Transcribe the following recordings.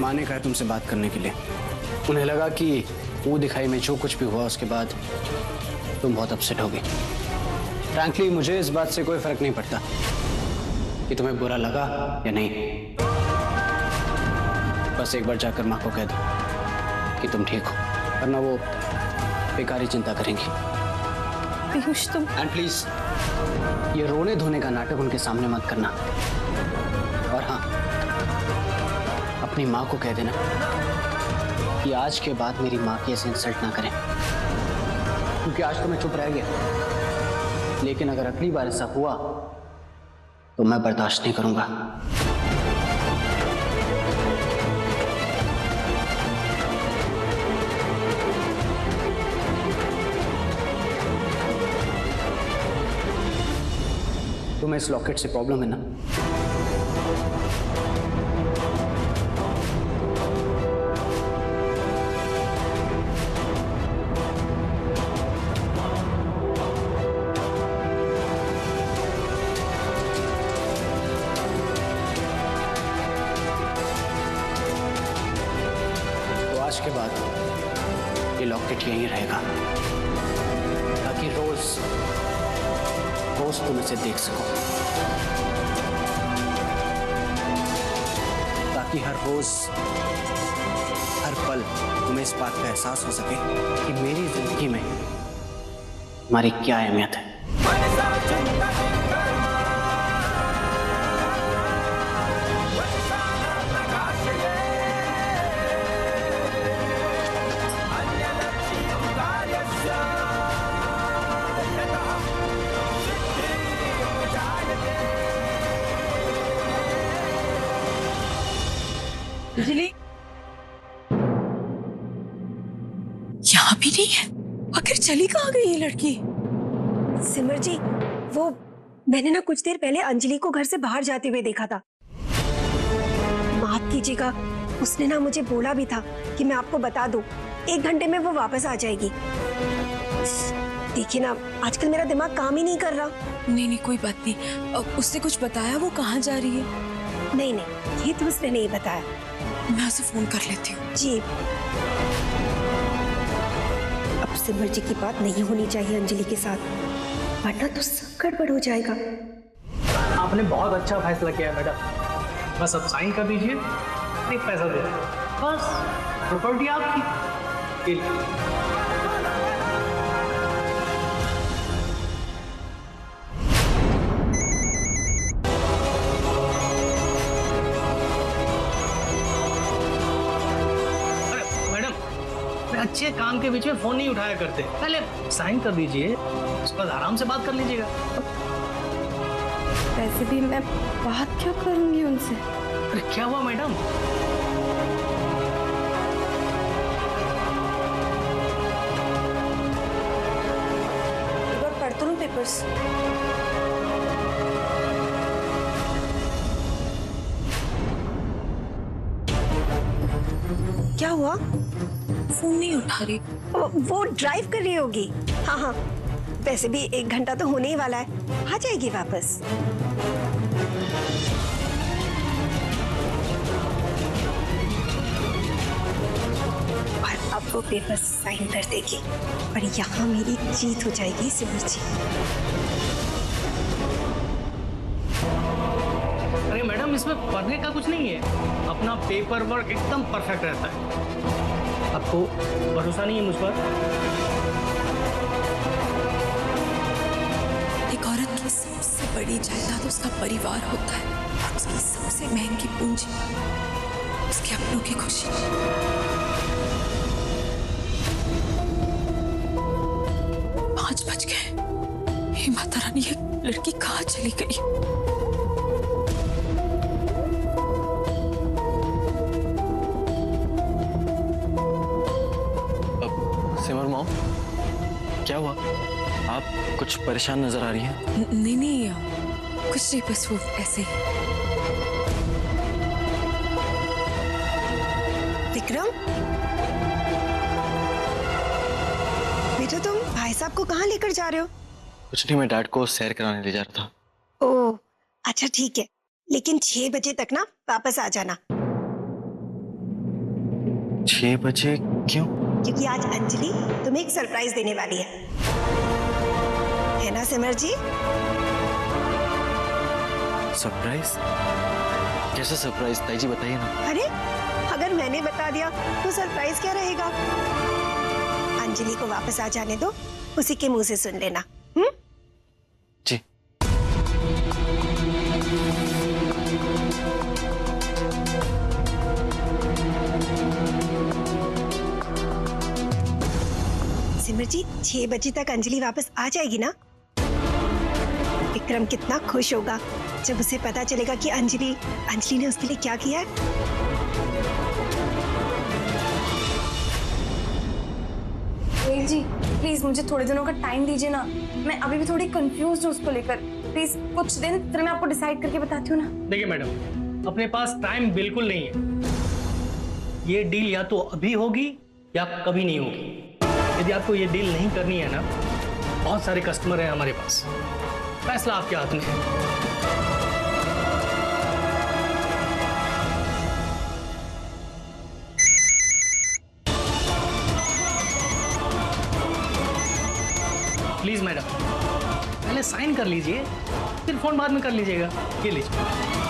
माँ ने कहा तुमसे बात करने के लिए। उन्हें लगा कि वो दिखाई में जो कुछ भी हुआ उसके बाद तुम बहुत अपसेट होगी। फ्रैंकली मुझे इस बात से कोई फर्क नहीं पड़ता कि तुम्हें बुरा लगा या नहीं। बस एक बार जाकर माँ को कह दो कि तुम ठीक हो, वरना वो बेकारी चिंता करेंगी। पीयूष तुम। एंड प्लीज ये रोने धोने का नाटक उनके सामने मत करना। और हाँ, अपनी माँ को कह देना कि आज के बाद मेरी माँ की ऐसे इंसल्ट ना करें, क्योंकि आज तो मैं चुप रह गया, लेकिन अगर अगली बार ऐसा हुआ तो मैं बर्दाश्त नहीं करूंगा। तुम्हें इस लॉकेट से प्रॉब्लम है ना? तो आज के बाद ये लॉकेट यहीं रहेगा ताकि रोज तुम इसे देख सको, ताकि हर रोज हर पल तुम्हें इस बात का एहसास हो सके कि मेरी जिंदगी में तुम्हारी क्या अहमियत है। अंजलि यहाँ भी नहीं है। आखिर चली कहाँ गई ये लड़की? सिमर जी, वो मैंने ना कुछ देर पहले अंजलि को घर से बाहर जाते हुए देखा था। माफ कीजिएगा, उसने ना मुझे बोला भी था कि मैं आपको बता दूं, 1 घंटे में वो वापस आ जाएगी। देखिए ना, आजकल मेरा दिमाग काम ही नहीं कर रहा। नहीं कोई बात नहीं। उसने कुछ बताया वो कहाँ जा रही है? नहीं, ये तो उसने नहीं बताया। मैं उसे फोन कर लेती हूँ। जी, अब सिमर जी की बात नहीं होनी चाहिए अंजलि के साथ, वरना तो सब गड़बड़ हो जाएगा। आपने बहुत अच्छा फैसला किया है मैडम। बस अब साइन कर दीजिए, एक पैसा दे, बस प्रॉपर्टी आपकी। अच्छे काम के बीच में फोन नहीं उठाया करते, पहले साइन कर दीजिए, उसके बाद आराम से बात कर लीजिएगा। वैसे भी मैं बात क्या करूंगी उनसे? अरे क्या हुआ मैडम? एक बार पढ़ तो लूं पेपर्स। क्या हुआ? फोन नहीं उठा रही। वो ड्राइव कर रही होगी। हाँ, वैसे भी 1 घंटा तो होने ही वाला है, आ जाएगी वापस। और अब वो पेपर साइन कर देगी और यहाँ मेरी जीत हो जाएगी सिमर जी। अरे मैडम, इसमें पढ़ने का कुछ नहीं है, अपना पेपर वर्क एकदम परफेक्ट रहता है। आपको भरोसा नहीं है मुझ पर? एक औरत की सबसे बड़ी जायदाद उसका परिवार होता है और उसकी सबसे महंगी पूंजी उसके अपनों की खुशी। 5 बज गए। हे माता रानी, ये लड़की कहाँ चली गई? सिमर मॉम, क्या हुआ? आप कुछ परेशान नजर आ रही हैं। नहीं कुछ नहीं, बस वो ऐसे ही। विक्रम, बेटा तुम भाई साहब को कहाँ लेकर जा रहे हो? कुछ नहीं, मैं डैड को सैर कराने ले जा रहा था। ओह अच्छा ठीक है, लेकिन 6 बजे तक ना वापस आ जाना। 6 बजे क्यों? क्योंकि आज अंजलि तुम्हें एक सरप्राइज देने वाली है ना सिमर जी? सरप्राइज? कैसा सरप्राइज ताई जी, बताइए ना। अरे अगर मैंने बता दिया तो सरप्राइज क्या रहेगा? अंजलि को वापस आ जाने दो, उसी के मुंह से सुन लेना। जी। सिमर जी 6 बजे तक अंजलि वापस आ जाएगी ना? विक्रम कितना खुश होगा जब उसे पता चलेगा कि अंजलि ने उसके लिए क्या किया है। वेद जी प्लीज मुझे थोड़े दिनों का टाइम दीजिए ना, मैं अभी भी थोड़ी कंफ्यूज हूँ उसको लेकर। प्लीज कुछ दिन, फिर मैं आपको डिसाइड करके बताती हूँ ना। देखिए मैडम, अपने पास टाइम बिल्कुल नहीं है। ये डील या तो अभी होगी या कभी नहीं होगी। यदि आपको ये डील नहीं करनी है ना, बहुत सारे कस्टमर हैं हमारे पास, फैसला आपके हाथ में है। प्लीज मैडम, पहले साइन कर लीजिए, फिर फोन बाद में कर लीजिएगा। ये लीजिए।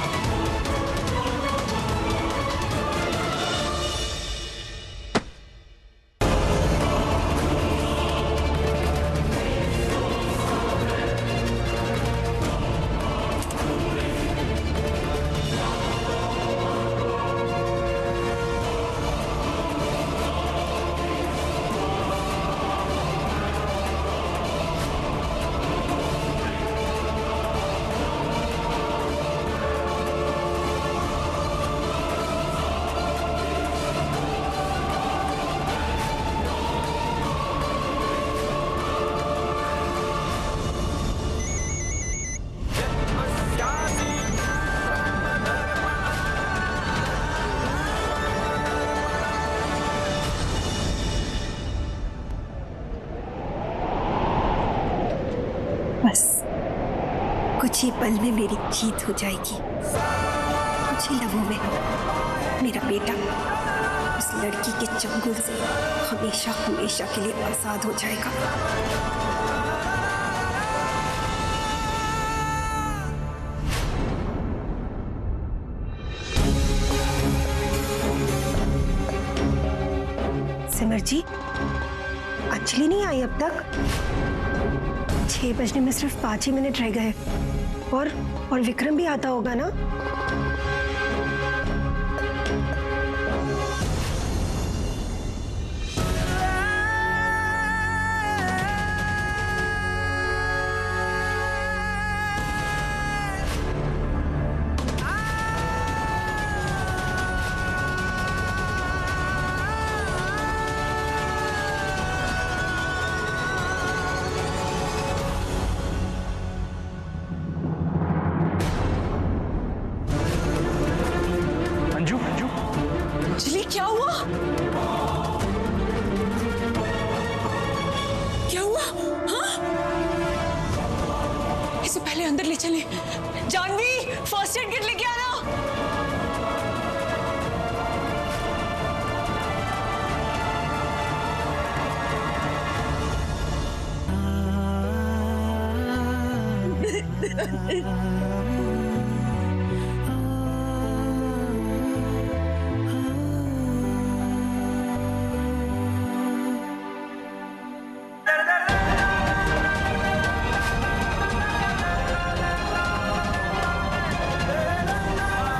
बस कुछ ही पल में मेरी जीत हो जाएगी। कुछ ही लम्हों में मेरा बेटा उस लड़की के चंगुल से हमेशा हमेशा के लिए आजाद हो जाएगा। सिमर जी, अंजलि नहीं आई अब तक? 6 बजने में सिर्फ 5 ही मिनट रह गए और विक्रम भी आता होगा ना? अंजलि क्या हुआ? क्या हुआ? हाँ? इसे पहले अंदर ले चले। जानवी, फर्स्ट एड किट लेके आना।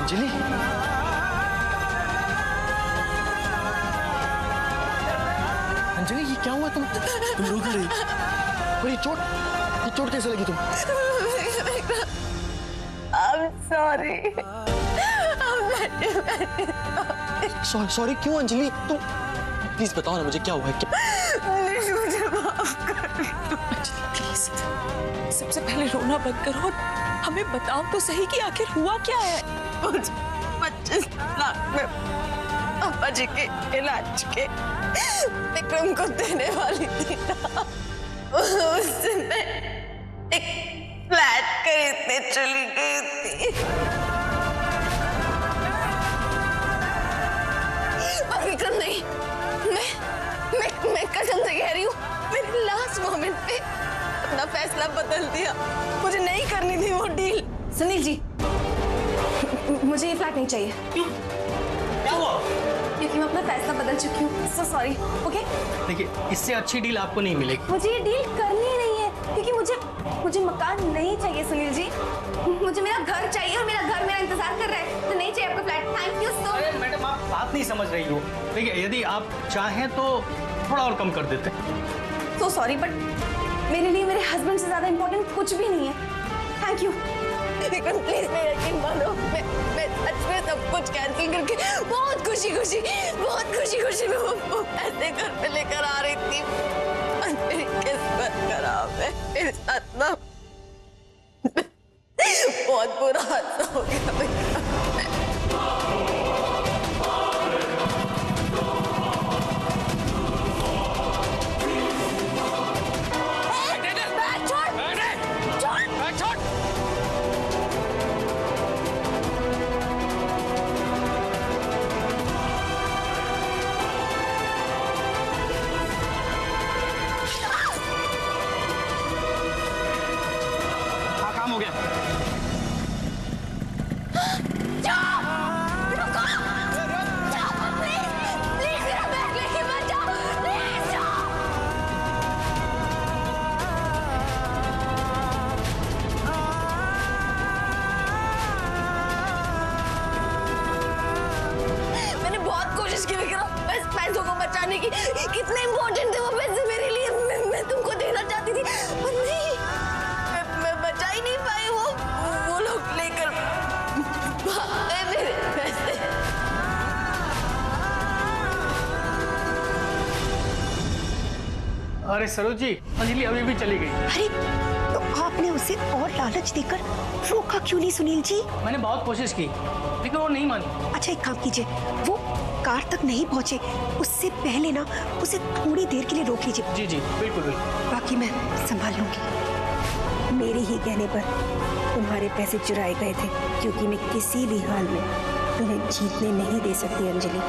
अंजलि, अंजलि ये क्या हुआ? तुम रो क्यों रही? और ये चोट कैसे लगी तुम? I'm sorry. सॉरी क्यों अंजलि? तुम प्लीज बताओ ना मुझे क्या हुआ है? प्लीज मुझे माफ कर दो। प्लीज सबसे पहले रोना बंद करो और हमें बताओ तो सही कि आखिर हुआ क्या है। 25 लाख में पापा जी के इलाज के विक्रम को देने वाली थी ना, उसने एक फ्लैट खरीदने चली गई थी। और विक्रम नहीं, फैसला बदल दिया। मुझे नहीं करनी थी वो डील। सुनील जी, मुझे ये फ्लैट नहीं चाहिए। क्यों? क्या हुआ? क्योंकि मैं अपना फैसला बदल चुकी हूँ। So sorry. ओके, देखिए, इससे अच्छी डील आपको नहीं मिलेगी। मुझे ये डील करनी ही नहीं है क्योंकि मुझे मकान नहीं चाहिए सुनील जी। मुझे मेरा घर चाहिए और मेरा घर मेरा इंतजार कर रहा है। तो नहीं चाहिए आपका फ्लैट। Thank you so. अरे मैडम, आप बात नहीं समझ रही हो। देखिए, यदि आप चाहें तो थोड़ा और कम कर देते। सो सॉरी, बट मेरे लिए मेरे हस्बैंड से ज्यादा इम्पोर्टेंट कुछ भी नहीं है। Thank you. लेकिन प्लीज मेरा यकीन मानो, मैं सच में सब कुछ कैंसिल करके बहुत खुशी खुशी मैं वो पैसे घर पे लेकर आ रही थी। मेरी किस्मत खराब है, मेरे साथ ना बहुत बुरा हादसा हो गया भैया। काम हो गया। मैंने बहुत कोशिश की विक्रम, बस पैसों को बचाने की। कितने इम्पोर्टेंट थे वो पैसे मेरे लिए। मैं तुमको देना चाहती थी पर नहीं, मैं बचा ही नहीं पाई। वो लोग लेकर भाग गए मेरे पैसे। अरे सरोज जी, अंजलि अभी भी चली गई। अरे तो आपने उसे और लालच देकर रोका क्यों नहीं सुनील जी? मैंने बहुत कोशिश की लेकिन वो नहीं मानी। अच्छा एक काम कीजिए, वो कार तक नहीं पहुंचे उससे पहले ना उसे थोड़ी देर के लिए रोक लीजिए। जी जी बिल्कुल बिल्कुल। बाकी मैं संभाल लूंगी। मेरे ही कहने पर तुम्हारे पैसे चुराए गए थे क्योंकि मैं किसी भी हाल में तुम्हें जीतने नहीं दे सकती अंजलि।